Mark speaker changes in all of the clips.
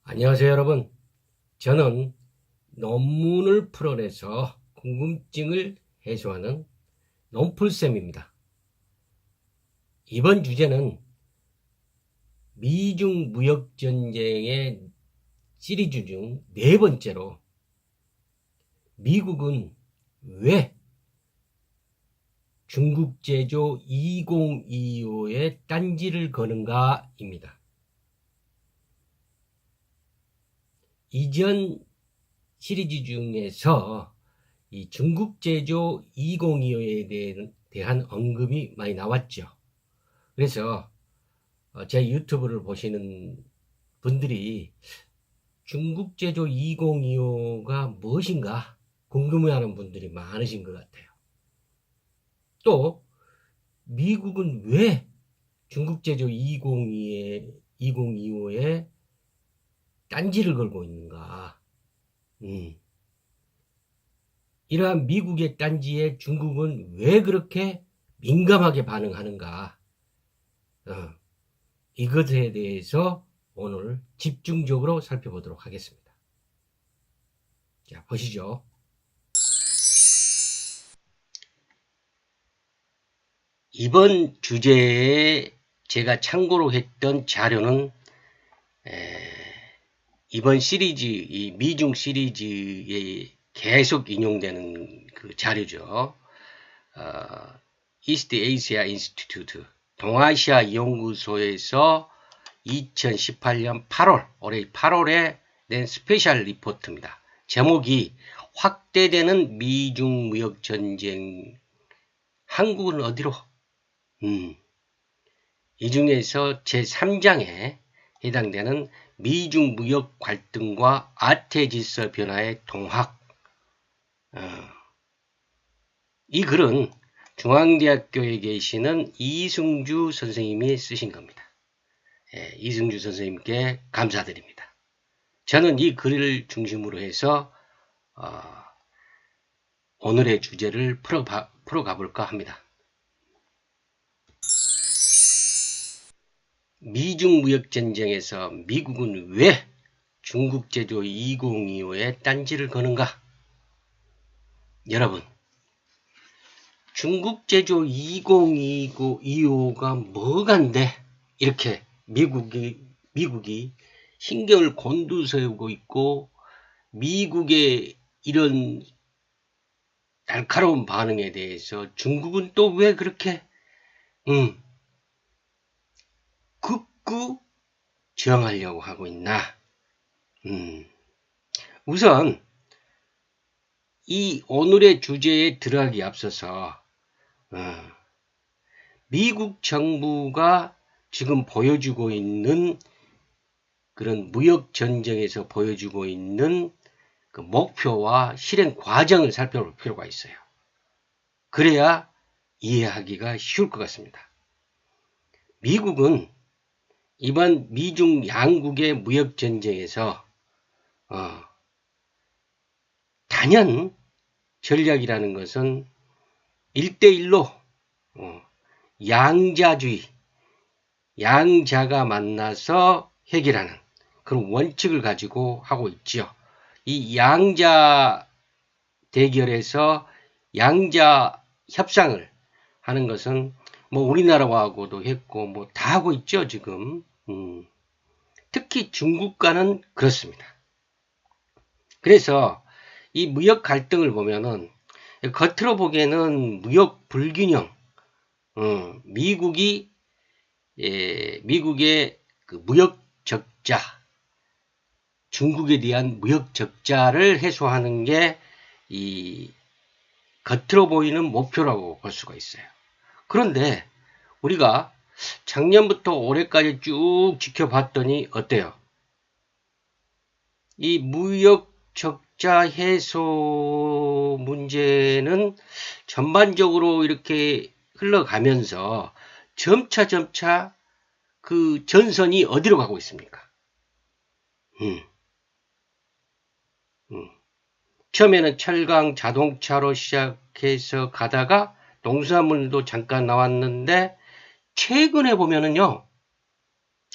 Speaker 1: 안녕하세요, 여러분. 저는 논문을 풀어내서 궁금증을 해소하는 논풀쌤입니다. 이번 주제는 미중 무역전쟁의 시리즈 중 네 번째로 미국은 왜 중국 제조 2025에 딴지를 거는가입니다. 이전 시리즈 중에서 이 중국 제조 2025에 대한 언급이 많이 나왔죠. 그래서 제 유튜브를 보시는 분들이 중국 제조 2025가 무엇인가 궁금해하는 분들이 많으신 것 같아요. 또 미국은 왜 중국 제조 2025에 딴지를 걸고 있는가? 이러한 미국의 딴지에 중국은 왜 그렇게 민감하게 반응하는가? 이것에 대해서 오늘 집중적으로 살펴보도록 하겠습니다. 자, 보시죠. 이번 주제에 제가 참고로 했던 자료는 이번 시리즈, 이 미중 시리즈에 계속 인용되는 그 자료죠. East Asia Institute, 동아시아 연구소에서 2018년 8월, 올해 8월에 낸 스페셜 리포트입니다. 제목이 확대되는 미중 무역 전쟁, 한국은 어디로? 이 중에서 제3장에 해당되는 미중 무역 갈등과 아태 질서 변화의 동학. 이 글은 중앙대학교에 계시는 이승주 선생님이 쓰신 겁니다. 이승주 선생님께 감사드립니다. 저는 이 글을 중심으로 해서 오늘의 주제를 풀어가 볼까 합니다. 미중 무역 전쟁에서 미국은 왜 중국 제조 2025에 딴지를 거는가? 여러분, 중국 제조 2025가 뭐간데 이렇게 미국이 신경을 곤두세우고 있고 미국의 이런 날카로운 반응에 대해서 중국은 또 왜 그렇게 극구 저항하려고 하고 있나? 우선 이 오늘의 주제에 들어가기 앞서서 미국 정부가 지금 보여주고 있는 그런 무역 전쟁에서 보여주고 있는 그 목표와 실행 과정을 살펴볼 필요가 있어요. 그래야 이해하기가 쉬울 것 같습니다. 미국은 이번 미중 양국의 무역 전쟁에서 단연 전략이라는 것은 1대1로 양자주의, 양자가 만나서 해결하는 그런 원칙을 가지고 하고 있죠. 이 양자 대결에서 양자 협상을 하는 것은 뭐 우리나라하고도 했고 뭐 다 하고 있죠 지금. 특히 중국과는 그렇습니다. 그래서 이 무역 갈등을 보면은 겉으로 보기에는 무역 불균형, 미국의 그 무역 적자, 중국에 대한 무역 적자를 해소하는 게 이 겉으로 보이는 목표라고 볼 수가 있어요. 그런데 우리가 작년부터 올해까지 쭉 지켜봤더니 어때요? 이 무역 적자 해소 문제는 전반적으로 이렇게 흘러가면서 점차 그 전선이 어디로 가고 있습니까? 처음에는 철강, 자동차로 시작해서 가다가 농수산물도 잠깐 나왔는데 최근에 보면은요.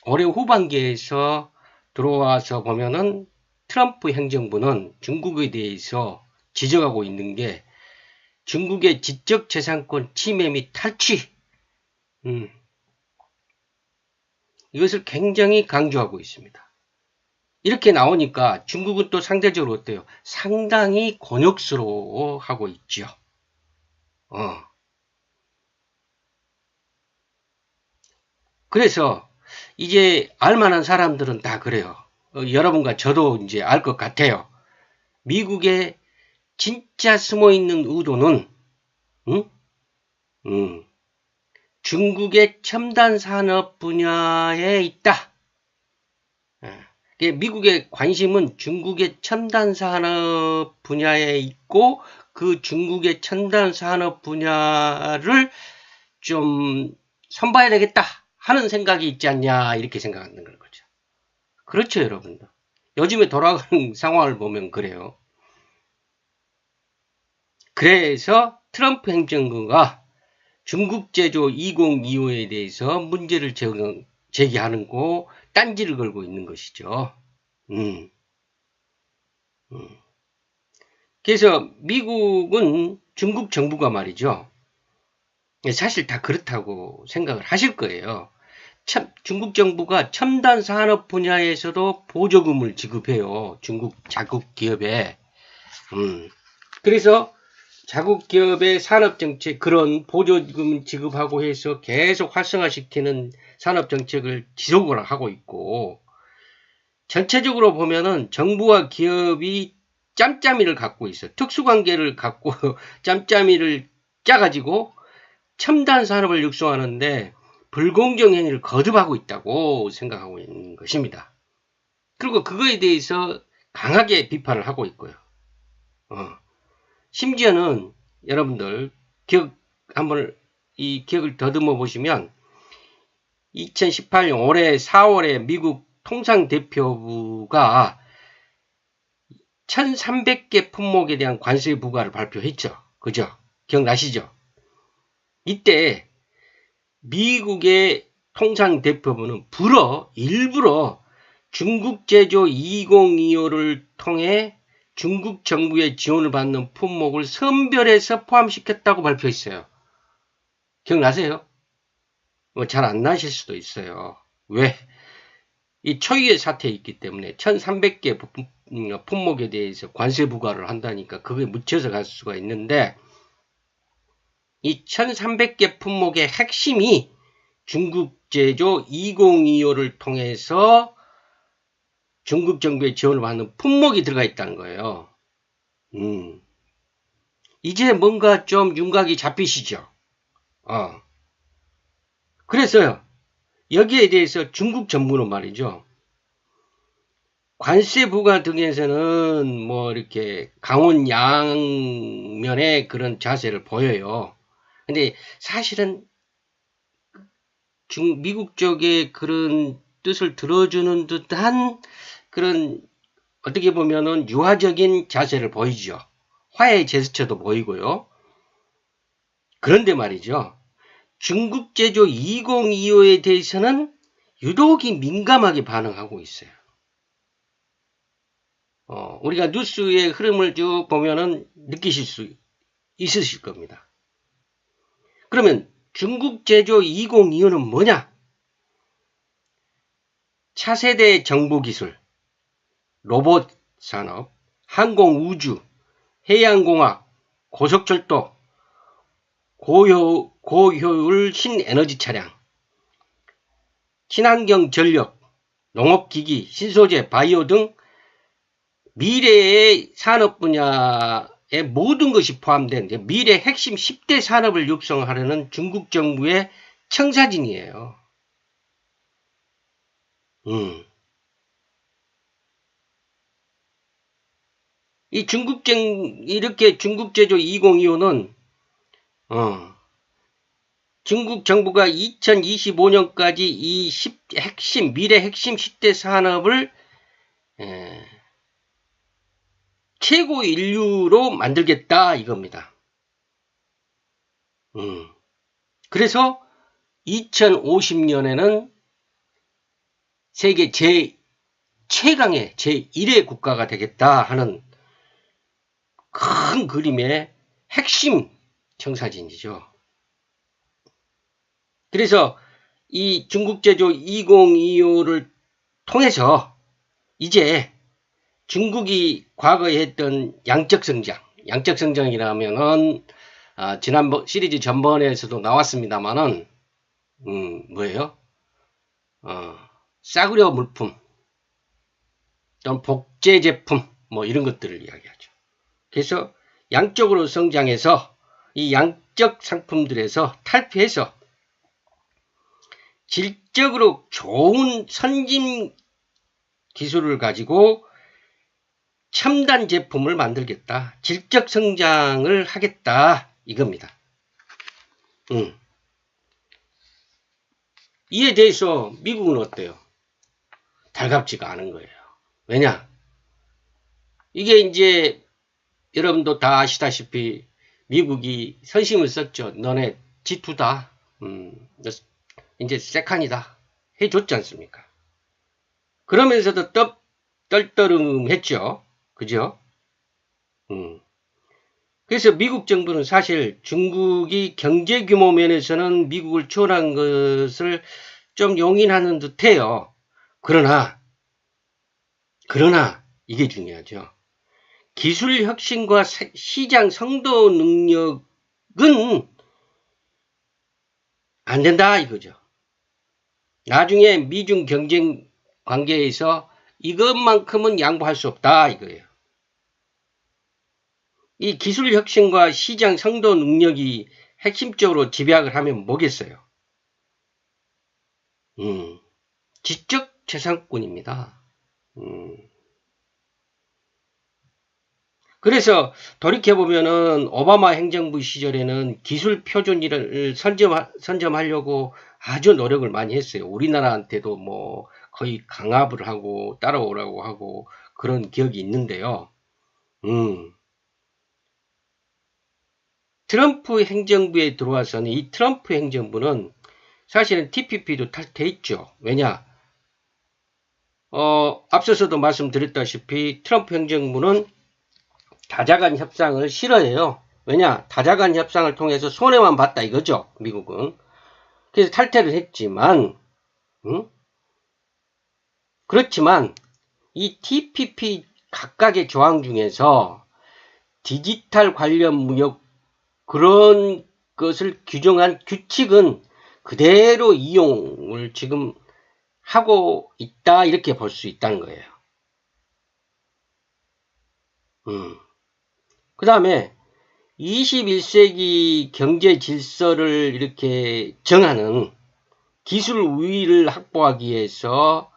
Speaker 1: 올해 후반기에서 들어와서 보면은 트럼프 행정부는 중국에 대해서 지적하고 있는 게 중국의 지적재산권 침해 및 탈취, 이것을 굉장히 강조하고 있습니다. 이렇게 나오니까 중국은 또 상대적으로 어때요? 상당히 곤욕스러워하고 있죠. 그래서 이제 알만한 사람들은 다 그래요. 여러분과 저도 이제 알 것 같아요. 미국의 진짜 숨어있는 의도는 중국의 첨단 산업 분야에 있다. 미국의 관심은 중국의 첨단 산업 분야에 있고 그 중국의 첨단 산업 분야를 좀 선봐야 되겠다 하는 생각이 있지 않냐 이렇게 생각하는 거죠. 그렇죠, 여러분들. 요즘에 돌아가는 상황을 보면 그래요. 그래서 트럼프 행정부가 중국 제조 2025에 대해서 문제를 제기하는 거 딴지를 걸고 있는 것이죠. 그래서 미국은 중국 정부가 말이죠. 사실 다 그렇다고 생각을 하실 거예요. 중국 정부가 첨단 산업 분야에서도 보조금을 지급해요. 중국 자국 기업에. 그래서 자국 기업의 산업 정책 그런 보조금 지급하고 해서 계속 활성화시키는 산업 정책을 지속을 하고 있고 전체적으로 보면은 정부와 기업이 짬짬이를 갖고 있어요. 특수관계를 갖고 짬짬이를 짜가지고 첨단 산업을 육성하는데 불공정 행위를 거듭하고 있다고 생각하고 있는 것입니다. 그리고 그거에 대해서 강하게 비판을 하고 있고요. 심지어는 여러분들 한번 이 기억을 더듬어 보시면 2018년 올해 4월에 미국 통상대표부가 1300개 품목에 대한 관세 부과를 발표했죠. 그죠? 기억나시죠? 이때 미국의 통상대표부는 일부러 중국 제조 2025를 통해 중국 정부의 지원을 받는 품목을 선별해서 포함시켰다고 발표했어요. 기억나세요? 잘 안 나실 수도 있어요. 왜? 이 초유의 사태에 있기 때문에 1300개 품목에 대해서 관세 부과를 한다니까 그게 묻혀서 갈 수가 있는데 이 1300개 품목의 핵심이 중국 제조 2025를 통해서 중국 정부의 지원을 받는 품목이 들어가 있다는 거예요. 이제 뭔가 좀 윤곽이 잡히시죠? 그래서요. 여기에 대해서 중국 정부는 말이죠. 관세 부과 등에서는 뭐 이렇게 강원 양면의 그런 자세를 보여요. 근데 사실은 미국 쪽의 그런 뜻을 들어주는 듯한 그런 어떻게 보면은 유화적인 자세를 보이죠. 화해의 제스처도 보이고요. 그런데 말이죠. 중국 제조 2025에 대해서는 유독이 민감하게 반응하고 있어요. 우리가 뉴스의 흐름을 쭉 보면은 느끼실 수 있으실 겁니다. 그러면 중국 제조 2025는 뭐냐? 차세대 정보기술, 로봇 산업, 항공우주, 해양공학, 고속철도, 고효율 신에너지 차량, 친환경 전력, 농업기기, 신소재, 바이오 등 미래의 산업 분야의 모든 것이 포함된 미래 핵심 10대 산업을 육성하려는 중국 정부의 청사진이에요. 이렇게 중국 제조 2025는 중국 정부가 2025년까지 이 미래 핵심 10대 산업을 최고 인류로 만들겠다 이겁니다. 그래서 2050년에는 세계 최강의 제1의 국가가 되겠다 하는 큰 그림의 핵심 청사진이죠. 그래서 이 중국제조 2025를 통해서 이제 중국이 과거에 했던 양적 성장이라면은 지난번 시리즈 전번에서도 나왔습니다만은 뭐예요? 싸구려 물품 또는 복제 제품 뭐 이런 것들을 이야기하죠. 그래서 양적으로 성장해서 이 양적 상품들에서 탈피해서 질적으로 좋은 선진 기술을 가지고 첨단 제품을 만들겠다. 질적 성장을 하겠다. 이겁니다. 이에 대해서 미국은 어때요? 달갑지가 않은 거예요. 왜냐? 이게 이제 여러분도 다 아시다시피 미국이 선심을 썼죠. 너네 G2다. 이제 세칸이다. 해줬지 않습니까? 그러면서도 떨떠름했죠. 그죠? 그래서 미국 정부는 사실 중국이 경제 규모 면에서는 미국을 초월한 것을 좀 용인하는 듯해요. 그러나 이게 중요하죠. 기술 혁신과 시장 성도 능력은 안 된다 이거죠. 나중에 미중 경쟁 관계에서 이것만큼은 양보할 수 없다 이거예요. 이 기술 혁신과 시장 성도 능력이 핵심적으로 집약을 하면 뭐겠어요? 지적 재산권입니다. 그래서 돌이켜보면은 오바마 행정부 시절에는 기술 표준을 선점하려고 아주 노력을 많이 했어요. 우리나라한테도 뭐 거의 강압을 하고 따라오라고 하고 그런 기억이 있는데요. 트럼프 행정부에 들어와서는 이 트럼프 행정부는 사실은 TPP도 탈퇴했죠. 왜냐? 앞서서도 말씀드렸다시피 트럼프 행정부는 다자간 협상을 싫어해요. 왜냐? 다자간 협상을 통해서 손해만 봤다 이거죠. 미국은. 그래서 탈퇴를 했지만 그렇지만 이 TPP 각각의 조항 중에서 디지털 관련 무역 그런 것을 규정한 규칙은 그대로 이용을 지금 하고 있다 이렇게 볼 수 있다는 거예요. 그 다음에 21세기 경제 질서를 이렇게 정하는 기술 우위를 확보하기 위해서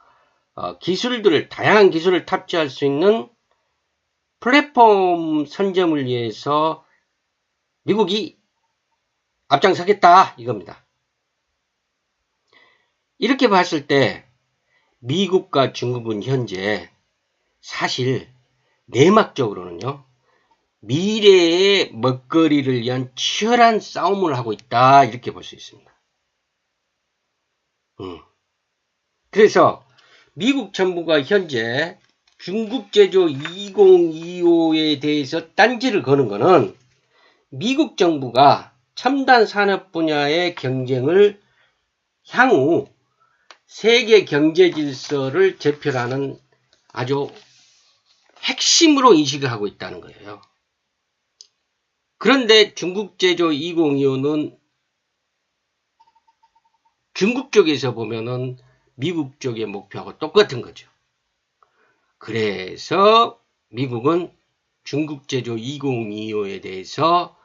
Speaker 1: 다양한 기술을 탑재할 수 있는 플랫폼 선점을 위해서 미국이 앞장서겠다 이겁니다. 이렇게 봤을 때 미국과 중국은 현재 사실 내막적으로는요. 미래의 먹거리를 위한 치열한 싸움을 하고 있다 이렇게 볼 수 있습니다. 그래서 미국 정부가 현재 중국 제조 2025에 대해서 딴지를 거는 것은 미국 정부가 첨단 산업 분야의 경쟁을 향후 세계 경제 질서를 제표하는 아주 핵심으로 인식을 하고 있다는 거예요. 그런데 중국 제조 2025는 중국 쪽에서 보면은 미국 쪽의 목표하고 똑같은 거죠. 그래서 미국은 중국 제조 2025에 대해서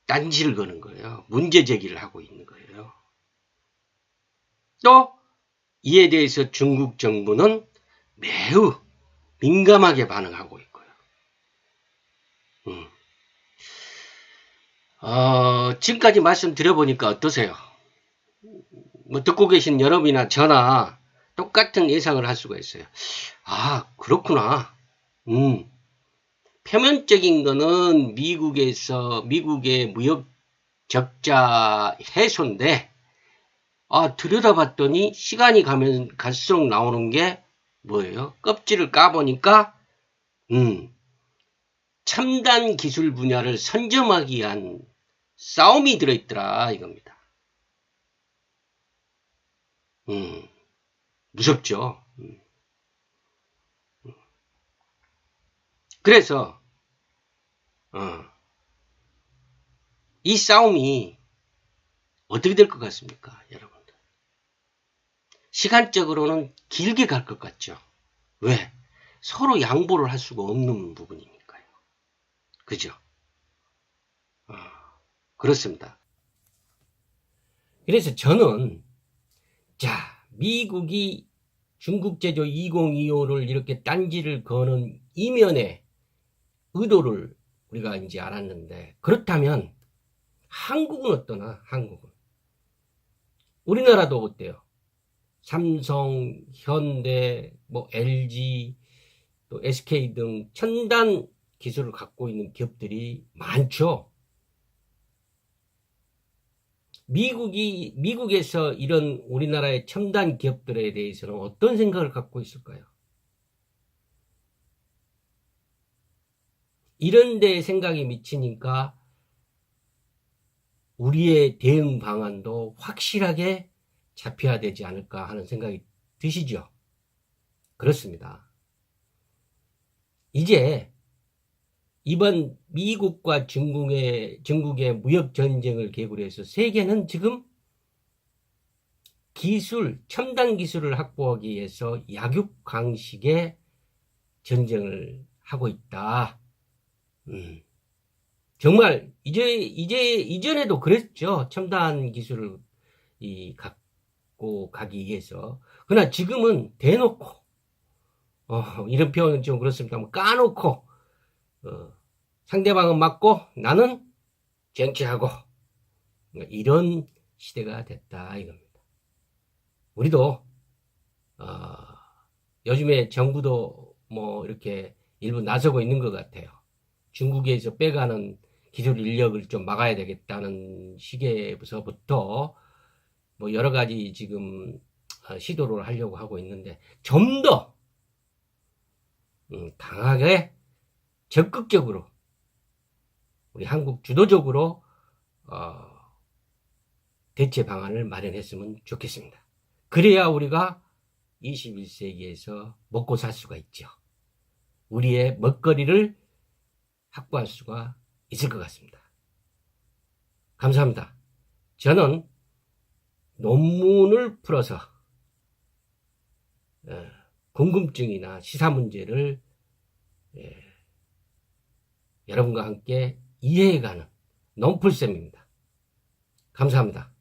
Speaker 1: 딴지를 거는 거예요. 문제 제기를 하고 있는 거예요. 또 이에 대해서 중국 정부는 매우 민감하게 반응하고 있고요. 지금까지 말씀드려보니까 어떠세요? 뭐 듣고 계신 여러분이나 저나 똑같은 예상을 할 수가 있어요. 아, 그렇구나. 표면적인 거는 미국의 무역 적자 해소인데, 들여다봤더니 시간이 가면 갈수록 나오는 게 뭐예요? 껍질을 까보니까 첨단 기술 분야를 선점하기 위한 싸움이 들어있더라 이겁니다. 무섭죠. 그래서 이 싸움이 어떻게 될 것 같습니까, 여러분들? 시간적으로는 길게 갈 것 같죠. 왜? 서로 양보를 할 수가 없는 부분이니까요. 그죠? 그렇습니다. 그래서 저는 자, 미국이 중국 제조 2025를 이렇게 딴지를 거는 이면의 의도를 우리가 이제 알았는데, 그렇다면 한국은 어떠나? 한국은 우리나라도 어때요? 삼성, 현대, 뭐 LG, 또 SK 등 첨단 기술을 갖고 있는 기업들이 많죠. 미국에서 이런 우리나라의 첨단 기업들에 대해서는 어떤 생각을 갖고 있을까요? 이런 데 생각이 미치니까 우리의 대응 방안도 확실하게 잡혀야 되지 않을까 하는 생각이 드시죠? 그렇습니다. 이제 이번 미국과 중국의 무역 전쟁을 계기로 해서 세계는 지금 첨단 기술을 확보하기 위해서 약육강식의 전쟁을 하고 있다. 정말 이전에도 그랬죠. 첨단 기술을 갖고 가기 위해서. 그러나 지금은 대놓고 이런 표현은 좀 그렇습니다만 까놓고 상대방은 맞고 나는 쟁취하고 이런 시대가 됐다 이겁니다. 우리도 요즘에 정부도 뭐 이렇게 일부 나서고 있는 것 같아요. 중국에서 빼가는 기술 인력을 좀 막아야 되겠다는 시기에서부터 뭐 여러 가지 지금 시도를 하려고 하고 있는데 좀 더 강하게 적극적으로 우리 한국 주도적으로 대체 방안을 마련했으면 좋겠습니다. 그래야 우리가 21세기에서 먹고 살 수가 있죠. 우리의 먹거리를 확보할 수가 있을 것 같습니다. 감사합니다. 저는 논문을 풀어서 궁금증이나 시사 문제를 여러분과 함께 이해해가는 논풀쌤입니다. 감사합니다.